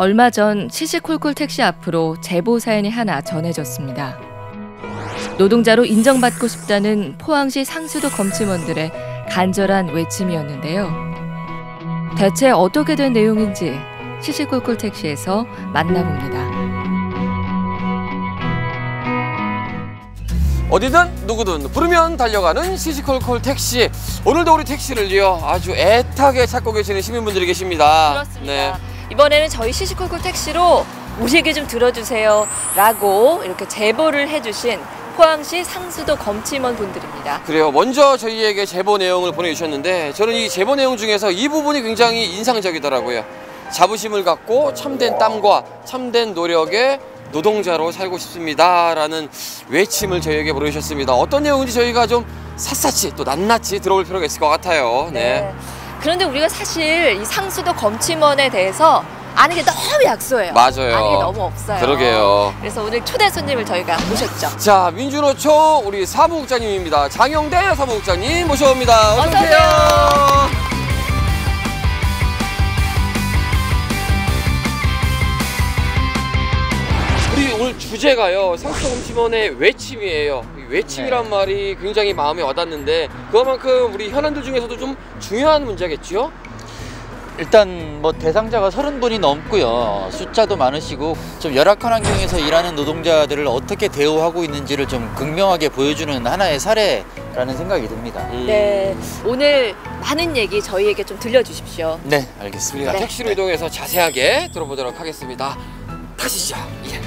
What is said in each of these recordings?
얼마 전 시시콜콜 택시 앞으로 제보 사연이 하나 전해졌습니다. 노동자로 인정받고 싶다는 포항시 상수도 검침원들의 간절한 외침이었는데요. 대체 어떻게 된 내용인지 시시콜콜 택시에서 만나봅니다. 어디든 누구든 부르면 달려가는 시시콜콜 택시. 오늘도 우리 택시를요 아주 애타게 찾고 계시는 시민분들이 계십니다. 그렇습니다. 네. 이번에는 저희 시시콜콜 택시로 우리 얘기 좀 들어주세요 라고 이렇게 제보를 해주신 포항시 상수도 검침원 분들입니다. 그래요. 먼저 저희에게 제보 내용을 보내주셨는데 저는 이 제보 내용 중에서 이 부분이 굉장히 인상적이더라고요. 자부심을 갖고 참된 땀과 참된 노력에 노동자로 살고 싶습니다 라는 외침을 저희에게 보내주셨습니다. 어떤 내용인지 저희가 좀 샅샅이 또 낱낱이 들어볼 필요가 있을 것 같아요. 네. 그런데 우리가 사실 이 상수도 검침원에 대해서 아는 게 너무 약소해요. 맞아요. 아는 게 너무 없어요. 그러게요. 그래서 오늘 초대 손님을 저희가 모셨죠. 자, 민주노총 우리 사무국장님입니다. 장영대 사무국장님 모셔옵니다. 어서 오세요. 우리 오늘 주제가요 상수도 검침원의 외침이에요. 이 외침이란 말이 굉장히 마음에 와닿는데 그만큼 우리 현안들 중에서도 좀 중요한 문제겠죠? 일단 뭐 대상자가 30분이 넘고요. 숫자도 많으시고 좀 열악한 환경에서 일하는 노동자들을 어떻게 대우하고 있는지를 좀 극명하게 보여주는 하나의 사례라는 생각이 듭니다. 네, 오늘 많은 얘기 저희에게 좀 들려주십시오. 네, 알겠습니다. 우리가 택시로 이동해서 자세하게 들어보도록 하겠습니다. 가시죠. 예.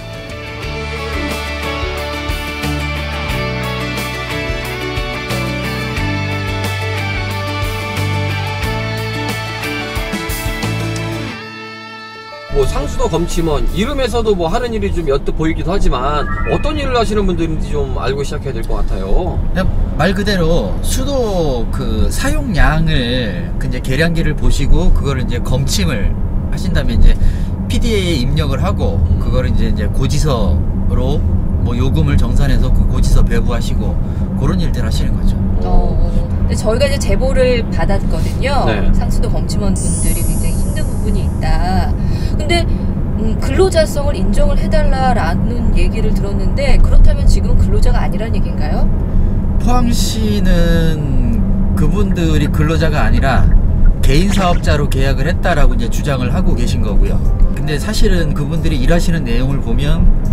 뭐 상수도 검침원 이름에서도 뭐 하는 일이 좀 옅어 보이기도 하지만 어떤 일을 하시는 분들인지 좀 알고 시작해야 될 것 같아요. 그냥 말 그대로 수도 그 사용량을 이제 계량기를 보시고 그거를 이제 검침을 하신다면 이제 PDA에 입력을 하고 그거를 이제 고지서로 뭐 요금을 정산해서 그 고지서 배부하시고 그런 일들 하시는 거죠. 근데 저희가 이제 제보를 받았거든요. 네. 상수도 검침원 분들이 굉장히 힘든 부분이 있다. 근데 근로자성을 인정을 해달라라는 얘기를 들었는데 그렇다면 지금은 근로자가 아니라는 얘기인가요? 포항시는 그분들이 근로자가 아니라 개인 사업자로 계약을 했다라고 이제 주장을 하고 계신 거고요. 근데 사실은 그분들이 일하시는 내용을 보면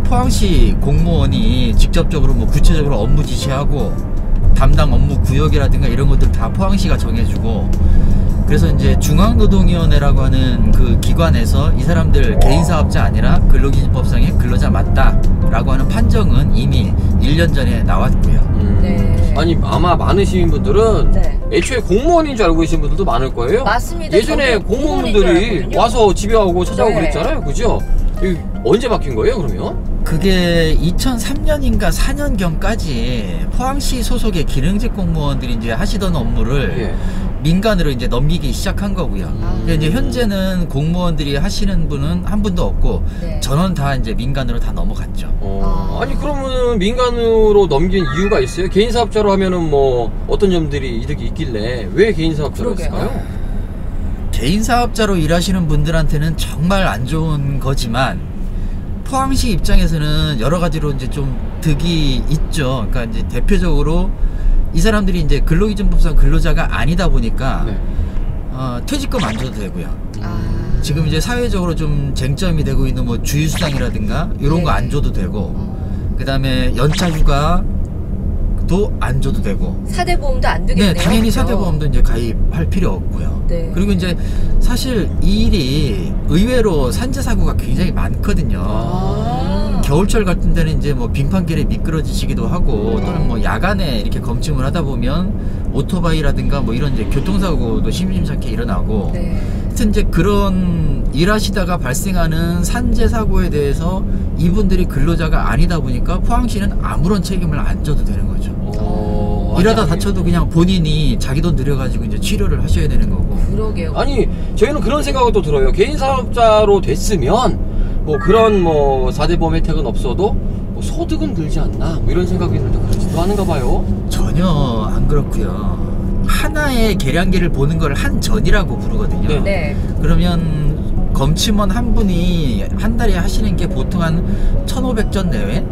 포항시 공무원이 직접적으로 뭐 구체적으로 업무 지시하고 담당 업무 구역이라든가 이런 것들 다 포항시가 정해주고 그래서 이제 중앙노동위원회라고 하는 그 기관에서 이 사람들 개인사업자 아니라 근로기준법상의 근로자 맞다라고 하는 판정은 이미 1년 전에 나왔고요. 네. 아니 아마 많은 시민분들은 네. 애초에 공무원인 줄 알고 계신 분들도 많을 거예요. 맞습니다. 예전에 저도 공무원분들이 와서 집에 오고 찾아오고 네. 그랬잖아요. 그죠? 이거 언제 바뀐 거예요 그러면? 그게 2003년인가 4년경까지 포항시 소속의 기능직 공무원들이 이제 하시던 업무를 예. 민간으로 이제 넘기기 시작한 거고요. 근데 이제 현재는 공무원들이 하시는 분은 한 분도 없고 네. 전원 다 이제 민간으로 다 넘어갔죠. 아니 그러면 민간으로 넘긴 이유가 있어요? 개인 사업자로 하면은 뭐 어떤 점들이 이득이 있길래 왜 개인 사업자로 했을까요? 개인 사업자로 일하시는 분들한테는 정말 안 좋은 거지만 포항시 입장에서는 여러 가지로 이제 좀 득이 있죠. 그러니까 이제 대표적으로 이 사람들이 이제 근로기준법상 근로자가 아니다 보니까 네. 퇴직금 안 줘도 되고요. 지금 이제 사회적으로 좀 쟁점이 되고 있는 뭐 주휴수당이라든가 이런 거 안 줘도 되고 그 다음에 연차휴가도 안 줘도 되고 사대보험도 안 되겠네요. 네, 당연히 그렇죠? 사대보험도 이제 가입할 필요 없고요. 네. 그리고 이제 사실 이 일이 의외로 산재 사고가 굉장히 많거든요. 겨울철 같은 데는 이제 뭐 빙판길에 미끄러지시기도 하고 또는 뭐 야간에 이렇게 검침을 하다 보면 오토바이라든가 뭐 이런 이제 교통사고도 심심찮게 일어나고 네. 하여튼 이제 그런 일하시다가 발생하는 산재 사고에 대해서 이분들이 근로자가 아니다 보니까 포항시는 아무런 책임을 안 져도 되는 거죠. 일하다 다쳐도 그냥 본인이 자기 돈 들여가지고 이제 치료를 하셔야 되는 거고. 그러게요. 아니 저희는 그런 생각을 또 들어요. 개인 사업자로 됐으면 뭐 그런 뭐 4대 보험 혜택은 없어도 뭐 소득은 들지 않나 뭐 이런 생각이 드는데 그렇지도 않은가 봐요. 전혀 안 그렇고요. 하나의 계량기를 보는 걸 한 전이라고 부르거든요. 네. 네. 그러면 검침원 한 분이 한 달에 하시는 게 보통 한 1,500전 내외?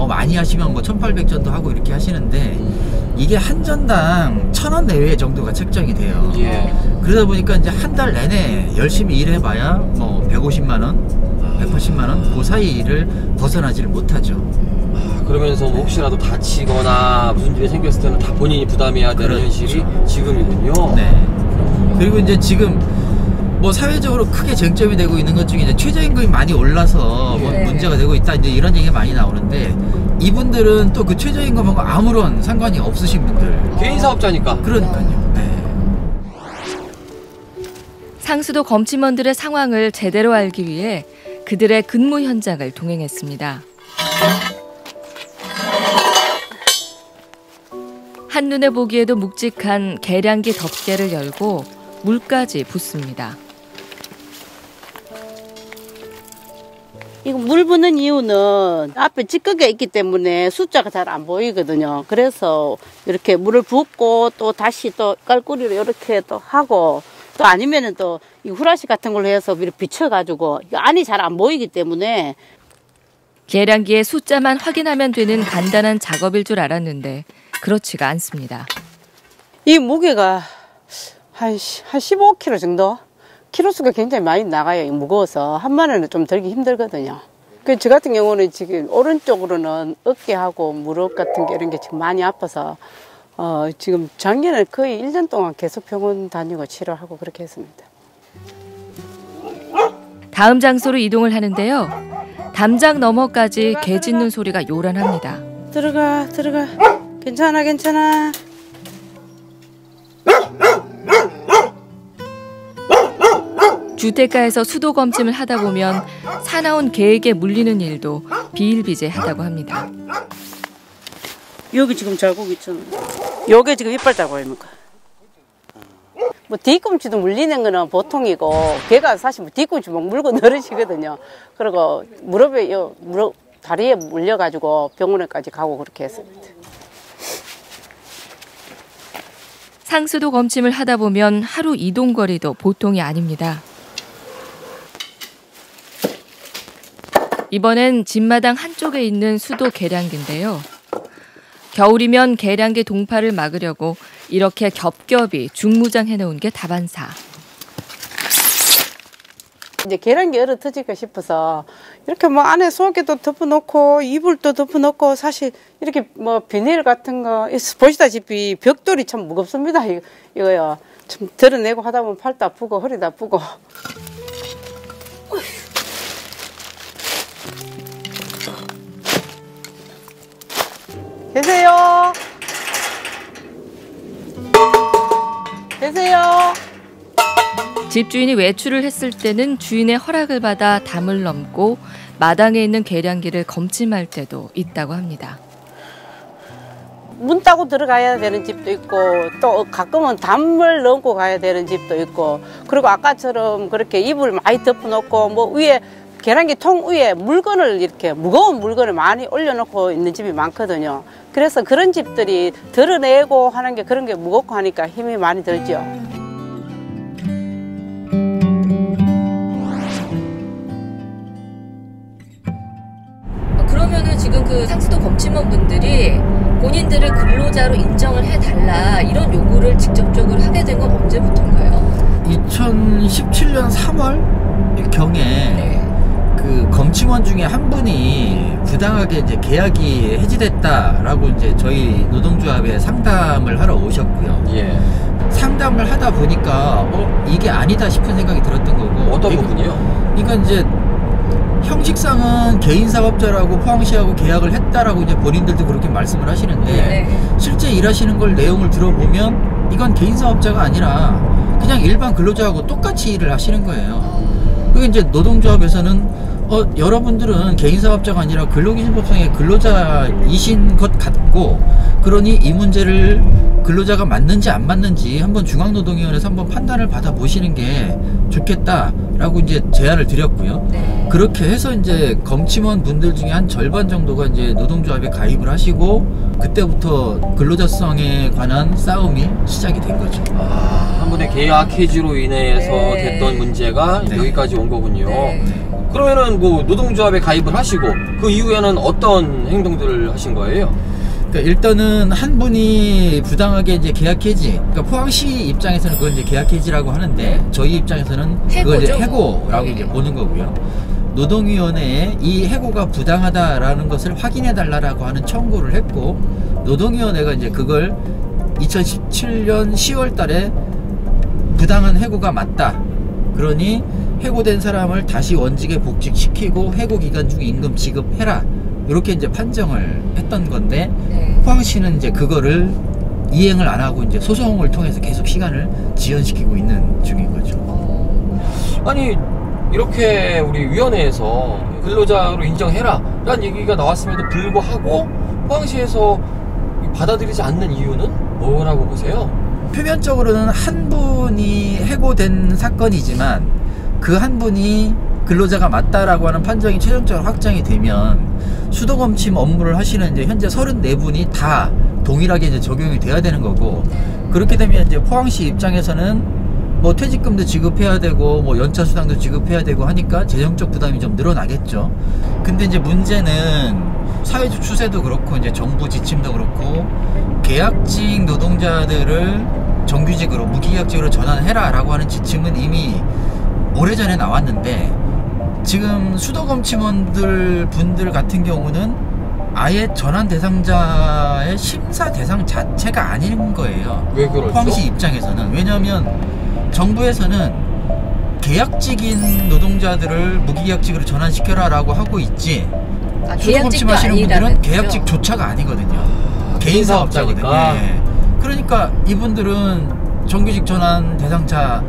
많이 하시면 뭐 1,800전도 하고 이렇게 하시는데 이게 한 전당 1,000원 내외 정도가 책정이 돼요. 예. 그러다 보니까 이제 한 달 내내 열심히 일해봐야 뭐 150만 원, 180만 원 그 사이를 벗어나지를 못하죠. 그러면서 뭐 혹시라도 다치거나 무슨 일이 생겼을 때는 다 본인이 부담해야 되는 그렇죠. 현실이 지금이군요. 네. 그리고 이제 지금 뭐 사회적으로 크게 쟁점이 되고 있는 것 중에 이제 최저임금이 많이 올라서 뭐 네. 문제가 되고 있다 이제 이런 얘기가 많이 나오는데 이분들은 또 그 최저임금하고 아무런 상관이 없으신 분들. 개인 사업자니까. 그러니까요. 네. 상수도 검침원들의 상황을 제대로 알기 위해 그들의 근무 현장을 동행했습니다. 한눈에 보기에도 묵직한 계량기 덮개를 열고 물까지 붓습니다. 이거 물 부는 이유는 앞에 찌꺼기가 있기 때문에 숫자가 잘 안 보이거든요. 그래서 이렇게 물을 붓고 또 다시 또 깔꾸리로 이렇게 또 하고 또 아니면은 또 이 후라시 같은 걸로 해서 이렇게 비춰가지고 안이 잘 안 보이기 때문에 계량기의 숫자만 확인하면 되는 간단한 작업일 줄 알았는데 그렇지가 않습니다. 이 무게가 한 15kg 정도? 키로수가 굉장히 많이 나가요. 무거워서 한 마리는 좀 들기 힘들거든요. 저 같은 경우는 지금 오른쪽으로는 어깨하고 무릎 같은 게 이런 게 지금 많이 아파서 지금 작년에 거의 1년 동안 계속 병원 다니고 치료하고 그렇게 했습니다. 다음 장소로 이동을 하는데요. 담장 너머까지 개 짖는 소리가 요란합니다. 들어가. 괜찮아. 주택가에서 수도 검침을 하다 보면 사나운 개에게 물리는 일도 비일비재하다고 합니다. 여기 지금 자국 있잖아. 요게 지금 이빨 자국입니까? 뭐 뒤꿈치도 물리는 거는 보통이고 개가 사실 뭐 뒤꿈치 막 물고 늘으시거든요. 그리고 무릎에 다리에 물려가지고 병원에까지 가고 그렇게 했습니다. 상수도 검침을 하다 보면 하루 이동 거리도 보통이 아닙니다. 이번엔 집마당 한쪽에 있는 수도 계량기인데요. 겨울이면 계량기 동파를 막으려고 이렇게 겹겹이 중무장해 놓은 게 다반사. 이제 계량기 얼어 터질까 싶어서 이렇게 뭐 안에 속에도 덮어놓고 이불도 덮어놓고 사실 이렇게 뭐 비닐 같은 거 보시다시피 벽돌이 참 무겁습니다. 이거요. 좀 드러내고 하다 보면 팔도 아프고 허리도 아프고. 계세요? 집주인이 외출을 했을 때는 주인의 허락을 받아 담을 넘고 마당에 있는 계량기를 검침할 때도 있다고 합니다. 문 따고 들어가야 되는 집도 있고 또 가끔은 담을 넘고 가야 되는 집도 있고 그리고 아까처럼 그렇게 이불 많이 덮어놓고 뭐 위에 계량기 통 위에 물건을 이렇게 무거운 물건을 많이 올려놓고 있는 집이 많거든요. 그래서 그런 집들이 드러내고 하는 게 그런 게 무겁고 하니까 힘이 많이 들죠. 그러면은 지금 그 상수도 검침원 분들이 본인들을 근로자로 인정을 해달라 이런 요구를 직접적으로 하게 된 건 언제부터인가요? 2017년 3월 경에 네. 그 검침원 중에 한 분이 부당하게 이제 계약이 해지됐다라고 이제 저희 노동조합에 상담을 하러 오셨고요. 예. 상담을 하다 보니까 이게 아니다 싶은 생각이 들었던 거고. 어떤 부분이요? 그러니까 이제 형식상은 개인 사업자라고 포항시하고 계약을 했다라고 이제 본인들도 그렇게 말씀을 하시는데 네. 실제 일하시는 걸 내용을 들어보면 이건 개인 사업자가 아니라 그냥 일반 근로자하고 똑같이 일을 하시는 거예요. 그게 이제 노동조합에서는 여러분들은 개인 사업자가 아니라 근로기준법상의 근로자이신 것 같고 그러니 이 문제를 근로자가 맞는지 안 맞는지 한번 중앙노동위원회에서 한번 판단을 받아 보시는 게 좋겠다라고 이제 제안을 드렸고요. 네. 그렇게 해서 이제 검침원 분들 중에 한 절반 정도가 이제 노동조합에 가입을 하시고 그때부터 근로자성에 관한 싸움이 시작이 된 거죠. 한 분의 계약 해지로 인해서 네. 됐던 문제가 네. 여기까지 온 거군요. 네. 그러면은 뭐 노동조합에 가입을 하시고 그 이후에는 어떤 행동들을 하신 거예요? 그러니까 일단은 한 분이 부당하게 이제 계약 해지, 그러니까 포항시 입장에서는 그걸 이제 계약 해지라고 하는데 저희 입장에서는 그걸 이제 해고죠. 해고라고 네. 이제 보는 거고요. 노동위원회에 이 해고가 부당하다라는 것을 확인해 달라고 하는 청구를 했고, 노동위원회가 이제 그걸 2017년 10월 달에 부당한 해고가 맞다. 그러니 해고된 사람을 다시 원직에 복직시키고 해고 기간 중 임금 지급해라. 이렇게 이제 판정을 했던 건데, 네. 포항시는 이제 그거를 이행을 안 하고 이제 소송을 통해서 계속 시간을 지연시키고 있는 중인 거죠. 아니 이렇게 우리 위원회에서 근로자로 인정해라 라는 얘기가 나왔음에도 불구하고 포항시에서 받아들이지 않는 이유는 뭐라고 보세요? 표면적으로는 한 분이 해고된 사건이지만 그 한 분이 근로자가 맞다라고 하는 판정이 최종적으로 확정이 되면 수도검침 업무를 하시는 이제 현재 34분이 다 동일하게 이제 적용이 돼야 되는 거고, 그렇게 되면 이제 포항시 입장에서는 뭐 퇴직금도 지급해야 되고 뭐 연차 수당도 지급해야 되고 하니까 재정적 부담이 좀 늘어나겠죠. 근데 이제 문제는 사회적 추세도 그렇고 이제 정부 지침도 그렇고 계약직 노동자들을 정규직으로 무기계약직으로 전환해라 라고 하는 지침은 이미 오래전에 나왔는데, 지금 수도검침원들 분들 같은 경우는 아예 전환 대상자의 심사 대상 자체가 아닌 거예요. 왜 그렇죠? 포항시 입장에서는. 왜냐하면 정부에서는 계약직인 노동자들을 무기계약직으로 전환시켜라 라고 하고 있지, 수도검침 하시는 분들은 계약직조차가 아니거든요. 개인 사업자거든요. 사업자니까. 예. 그러니까 이분들은 정규직 전환 대상자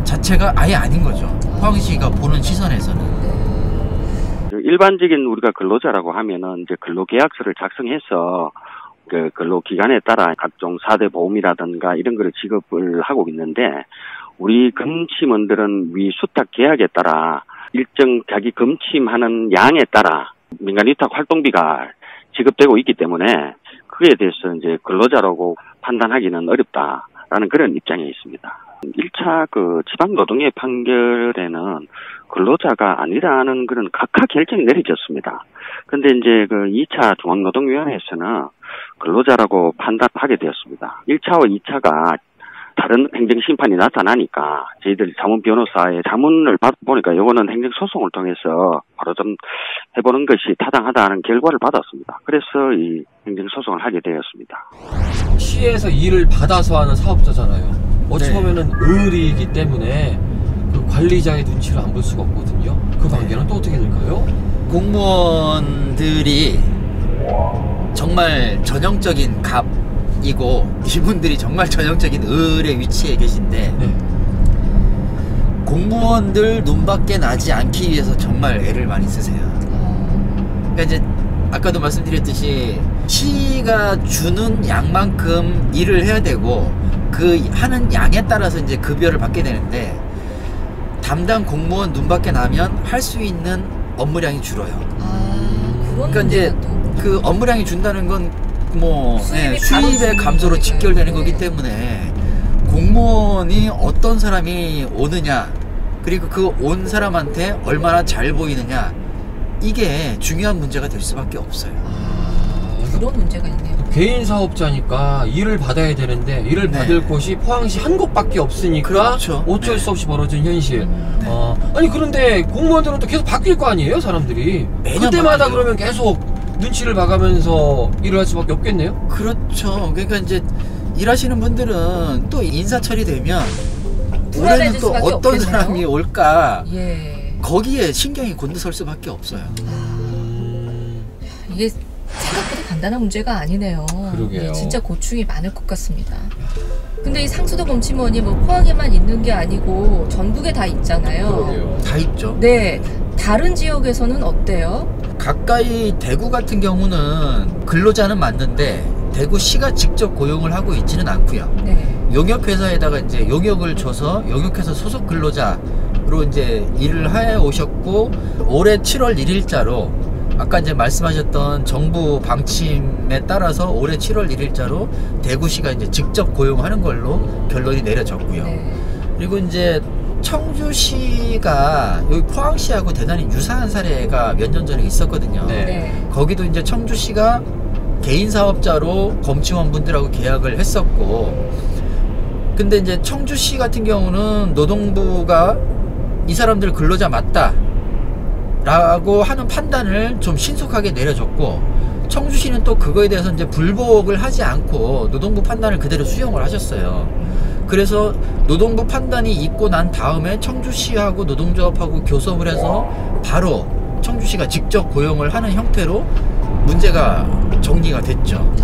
자체가 아예 아닌 거죠. 포항시가 보는 시선에서는. 일반적인 우리가 근로자라고 하면은 이제 근로계약서를 작성해서 그 근로기간에 따라 각종 4대 보험이라든가 이런 거를 지급을 하고 있는데, 우리 검침원들은 위 수탁 계약에 따라 일정 자기 검침하는 양에 따라 민간 위탁 활동비가 지급되고 있기 때문에 그에 대해서 이제 근로자라고 판단하기는 어렵다라는 그런 입장에 있습니다. 1차 그 지방노동의 판결에는 근로자가 아니라는 그런 각하 결정이 내려졌습니다. 근데 이제 그 2차 중앙노동위원회에서는 근로자라고 판단하게 되었습니다. 1차와 2차가 다른 행정심판이 나타나니까 저희들 자문 변호사의 자문을 받아보니까 요거는 행정소송을 통해서 바로 좀 해보는 것이 타당하다는 결과를 받았습니다. 그래서 이 행정소송을 하게 되었습니다. 시에서 일을 받아서 하는 사업자잖아요. 어찌 네. 보면은 을이기 때문에 그 관리자의 눈치를 안 볼 수가 없거든요. 그 관계는 또 어떻게 될까요? 공무원들이 정말 전형적인 갑이고 이분들이 정말 전형적인 을의 위치에 계신데, 네. 공무원들 눈밖에 나지 않기 위해서 정말 애를 많이 쓰세요. 그러니까 이제 아까도 말씀드렸듯이 시가 주는 양만큼 일을 해야 되고 그 하는 양에 따라서 이제 급여를 받게 되는데, 담당 공무원 눈밖에 나면 할 수 있는 업무량이 줄어요. 그런 그러니까 이제 그 업무량이 준다는 건 뭐 수입의 감소로 직결되는 거기 때문에 공무원이 어떤 사람이 오느냐, 그리고 그 온 사람한테 얼마나 잘 보이느냐, 이게 중요한 문제가 될 수밖에 없어요. 그런 문제가 있네요. 개인 사업자니까 일을 받아야 되는데 일을 네. 받을 곳이 포항시 한 곳밖에 없으니까 그렇죠. 어쩔 네. 수 없이 벌어진 현실. 네. 아니 그런데 공무원들은 또 계속 바뀔 거 아니에요, 사람들이. 매년 그때마다 바뀌어요. 그러면 계속 눈치를 봐가면서 일을 할 수밖에 없겠네요. 그렇죠. 그러니까 이제 일하시는 분들은 또 인사철이 되면 올해는 불안해질 또 수밖에 어떤 없겠네요. 사람이 올까, 예. 거기에 신경이 곤두설 수밖에 없어요. 이게 생각보다 간단한 문제가 아니네요. 그러게요. 예, 진짜 고충이 많을 것 같습니다. 근데 이 상수도 검침원이 뭐 포항에만 있는 게 아니고 전국에 다 있잖아요. 그러게요. 다 있죠. 네. 다른 지역에서는 어때요? 가까이 대구 같은 경우는 근로자는 맞는데 대구시가 직접 고용을 하고 있지는 않고요. 네. 용역회사에다가 이제 용역을 줘서 용역회사 소속 근로자로 이제 일을 해 오셨고, 올해 7월 1일자로 아까 이제 말씀하셨던 정부 방침에 따라서 올해 7월 1일자로 대구시가 이제 직접 고용하는 걸로 결론이 내려졌고요. 네. 그리고 이제 청주시가 여기 포항시하고 대단히 유사한 사례가 몇 년 전에 있었거든요. 네. 네. 거기도 이제 청주시가 개인 사업자로 검침원분들하고 계약을 했었고, 근데 이제 청주시 같은 경우는 노동부가 이 사람들 근로자 맞다 라고 하는 판단을 좀 신속하게 내려줬고, 청주시는 또 그거에 대해서 이제 불복을 하지 않고 노동부 판단을 그대로 수용을 하셨어요. 그래서 노동부 판단이 있고 난 다음에 청주시하고 노동조합하고 교섭을 해서 바로 청주시가 직접 고용을 하는 형태로 문제가 정리가 됐죠.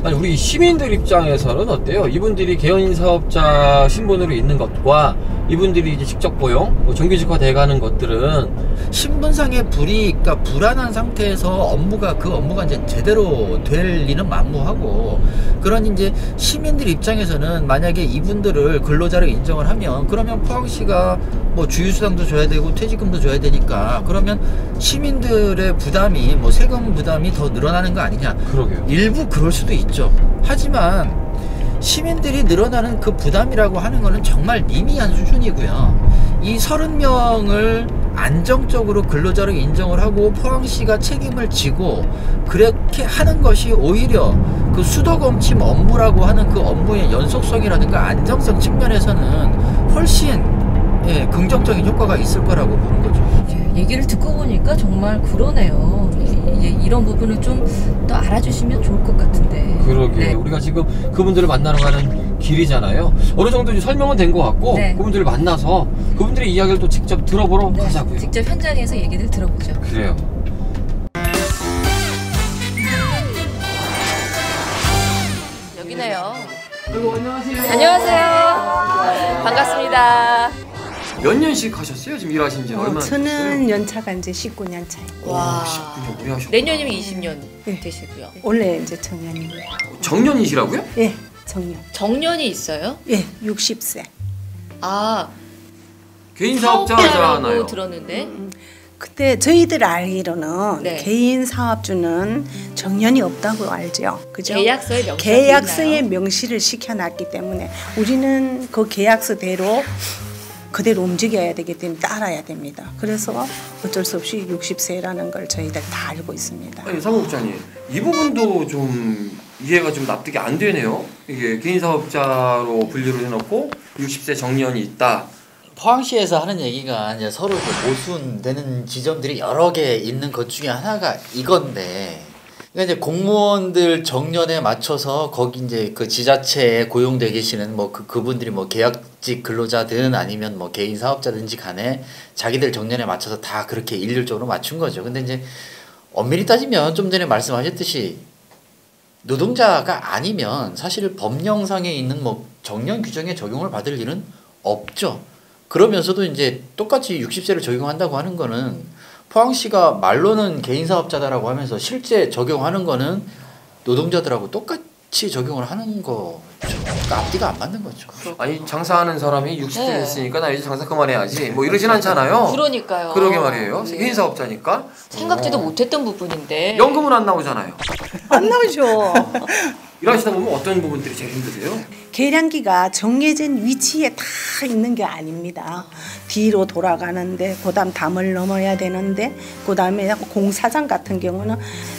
아니, 우리 시민들 입장에서는 어때요? 이분들이 개인 사업자 신분으로 있는 것과 이분들이 이제 직접 고용, 뭐 정규직화 돼가는 것들은 신분상의 그러니까 불안한 상태에서 그 업무가 이제 제대로 될 리는 만무하고, 그런 이제 시민들 입장에서는 만약에 이분들을 근로자로 인정을 하면, 그러면 포항시가 뭐 주휴수당도 줘야 되고 퇴직금도 줘야 되니까, 그러면 시민들의 부담이, 뭐 세금 부담이 더 늘어나는 거 아니냐. 그러게요. 일부 그럴 수도 있죠. 하지만 시민들이 늘어나는 그 부담이라고 하는 거는 정말 미미한 수준이고요. 이 30명을 안정적으로 근로자로 인정을 하고 포항시가 책임을 지고 그렇게 하는 것이 오히려 그 수도검침 업무라고 하는 그 업무의 연속성이라든가 안정성 측면에서는 훨씬 긍정적인 효과가 있을 거라고 보는 거죠. 얘기를 듣고 보니까 정말 그러네요. 이런 부분을 좀 더 알아주시면 좋을 것 같은데. 그러게. 네. 우리가 지금 그분들을 만나러 가는 길이잖아요. 어느 정도 이제 설명은 된 것 같고, 네. 그분들을 만나서 그분들의 이야기를 또 직접 들어보러 네. 가자고요. 직접 현장에서 얘기를 들어보죠. 그래요. 여기네요. 아이고, 안녕하세요. 안녕하세요. 반갑습니다. 몇 년씩 하셨어요? 지금 일하신 지 얼마나 저는 되셨어요? 연차가 이제 19년 차이고 와. 19년 오래 하셨구나. 내년이면 20년 네. 되시고요. 원래 이제 정년이고요. 정년이시라고요? 예, 정년. 정년이 있어요? 예, 60세. 아, 개인 사업자라고 사업자잖아요. 들었는데. 그때 저희들 알기로는 네. 개인 사업주는 정년이 없다고 알죠. 그죠? 계약서에 명시가 계약서에 있나요? 명시를 시켜놨기 때문에 우리는 그 계약서대로 그대로 움직여야 되기 때문에 따라야 됩니다. 그래서 어쩔 수 없이 60세라는 걸 저희들 다 알고 있습니다. 아니, 사무국장님, 이 부분도 좀 이해가 좀 납득이 안 되네요. 이게 개인 사업자로 분류를 해놓고 60세 정년이 있다. 포항시에서 하는 얘기가 이제 서로 그 모순되는 지점들이 여러 개 있는 것 중에 하나가 이건데, 그러니까 이제 공무원들 정년에 맞춰서 거기 이제 그 지자체에 고용돼 계시는 뭐 그분들이 뭐 계약직 근로자든 아니면 뭐 개인 사업자든지 간에 자기들 정년에 맞춰서 다 그렇게 일률적으로 맞춘 거죠. 근데 이제 엄밀히 따지면 좀 전에 말씀하셨듯이 노동자가 아니면 사실 법령상에 있는 뭐 정년 규정에 적용을 받을 일은 없죠. 그러면서도 이제 똑같이 60세를 적용한다고 하는 거는 포항시가 말로는 개인사업자다라고 하면서 실제 적용하는 거는 노동자들하고 똑같이 적용을 하는 거죠. 그러니까 앞뒤가 안 맞는 거죠. 아니, 장사하는 사람이 60세 네. 됐으니까 나 이제 장사 그만해야지 뭐 이러진 않잖아요. 그러니까요. 그러게 말이에요. 네. 개인 사업자니까. 생각지도 못했던 부분인데. 연금은 안 나오잖아요. 안 나오죠. 일하시다 보면 어떤 부분들이 제일 힘드세요? 계량기가 정해진 위치에 다 있는 게 아닙니다. 뒤로 돌아가는데, 그 다음 담을 넘어야 되는데, 그 다음에 공사장 같은 경우는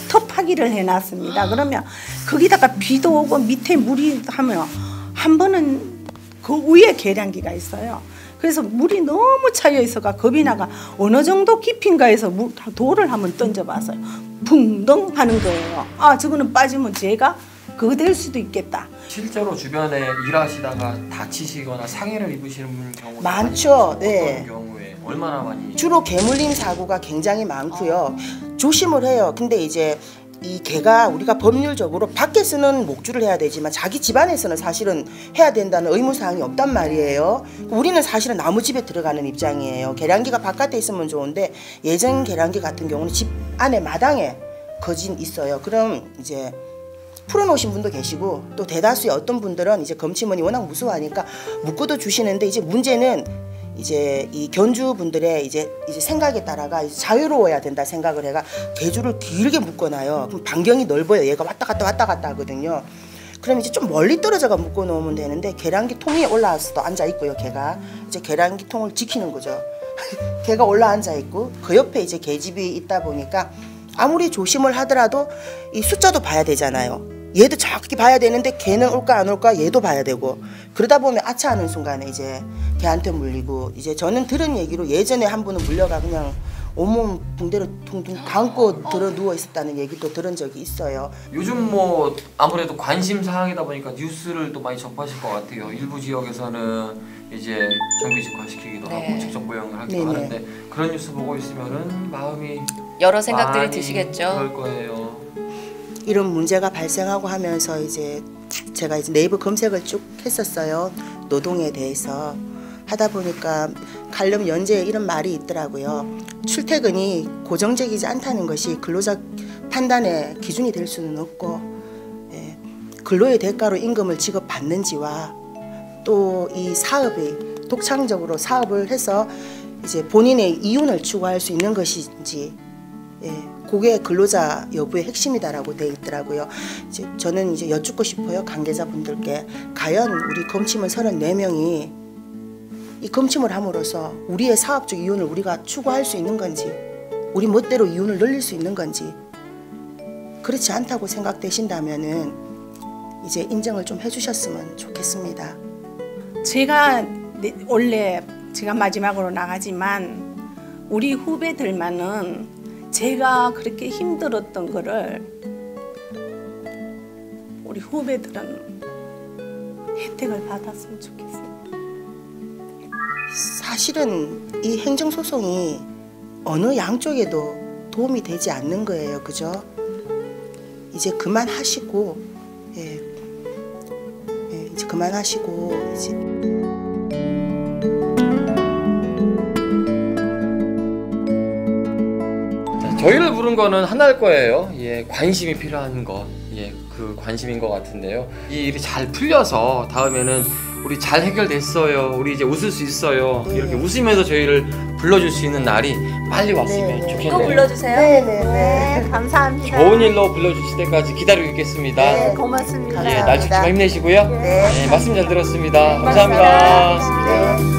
톱하기를 해놨습니다. 그러면 거기다가 비도 오고 밑에 물이 하면 한 번은 그 위에 계량기가 있어요. 그래서 물이 너무 차여 있어가 겁이 나가 어느 정도 깊인가에서 돌을 한번 던져봐서요. 붕덩 하는 거예요. 아, 저거는 빠지면 제가 그거 될 수도 있겠다. 실제로 주변에 일하시다가 다치시거나 상해를 입으시는 경우가 많죠. 많으시죠? 네. 어떤 경우에 얼마나 많이? 주로 개물림 사고가 굉장히 많고요. 조심을 해요. 근데 이제 이 개가 우리가 법률적으로 밖에서는 목줄을 해야 되지만 자기 집안에서는 사실은 해야 된다는 의무사항이 없단 말이에요. 우리는 사실은 나무집에 들어가는 입장이에요. 계량기가 바깥에 있으면 좋은데 예전 계량기 같은 경우는 집 안에 마당에 거진 있어요. 그럼 이제 풀어놓으신 분도 계시고 또 대다수의 어떤 분들은 이제 검침원이 워낙 무서워하니까 묶어도 주시는데 이제 문제는 이제 이 견주분들의 이제 생각에 따라가 자유로워야 된다 생각을 해가 개주를 길게 묶어놔요. 그럼 반경이 넓어요. 얘가 왔다 갔다 하거든요. 그럼 이제 좀 멀리 떨어져가 묶어 놓으면 되는데 계량기 통 위에 올라와서도 앉아 있고요. 걔가 이제 계량기 통을 지키는 거죠. 걔가 올라 앉아 있고 그 옆에 이제 계집이 있다 보니까 아무리 조심을 하더라도 이 숫자도 봐야 되잖아요. 얘도 정확히 봐야 되는데 걔는 올까 안 올까 얘도 봐야 되고 그러다 보면 아차하는 순간에 이제 걔한테 물리고 이제 저는 들은 얘기로 예전에 한 분은 물려가 그냥 온몸 붕대로 둥둥 감고 들어 누워 있었다는 얘기도 들은 적이 있어요. 요즘 뭐 아무래도 관심 사항이다 보니까 뉴스를 또 많이 접하실 것 같아요. 일부 지역에서는 이제 정규직화 시키기도 하고 직접 모형을 하기도 하는데 그런 뉴스 보고 있으면은 마음이 여러 생각들이 드시겠죠. 그럴 거예요. 이런 문제가 발생하고 하면서 이제 제가 이제 네이버 검색을 쭉 했었어요. 노동에 대해서 하다 보니까 칼럼 연재에 이런 말이 있더라고요. 출퇴근이 고정적이지 않다는 것이 근로자 판단의 기준이 될 수는 없고 근로의 대가로 임금을 지급받는지와 또 이 사업이 독창적으로 사업을 해서 이제 본인의 이윤을 추구할 수 있는 것인지 그게 근로자 여부의 핵심이다라고 돼 있더라고요. 이제 저는 이제 여쭙고 싶어요. 관계자분들께 과연 우리 검침원 34명이 이 검침을 함으로써 우리의 사업적 이윤을 우리가 추구할 수 있는 건지 우리 멋대로 이윤을 늘릴 수 있는 건지 그렇지 않다고 생각되신다면은 이제 인정을 좀 해주셨으면 좋겠습니다. 제가 원래 제가 마지막으로 나가지만 우리 후배들만은 제가 그렇게 힘들었던 거를 우리 후배들은 혜택을 받았으면 좋겠어요. 사실은 이 행정소송이 어느 양쪽에도 도움이 되지 않는 거예요. 그죠? 이제 그만하시고 이제 그만하시고 이제 저희를 부른 거는 하나일 거예요. 관심이 필요한 거. 그 관심인 것 같은데요. 이 일이 잘 풀려서 다음에는 우리 잘 해결됐어요. 우리 이제 웃을 수 있어요. 이렇게 웃으면서 저희를 불러줄 수 있는 날이 빨리 왔으면 좋겠네요. 또 불러주세요. 네, 감사합니다. 좋은 일로 불러주실 때까지 기다리고 있겠습니다. 네, 고맙습니다. 날 죽지만 힘내시고요. 네, 말씀 잘 들었습니다. 감사합니다. 네.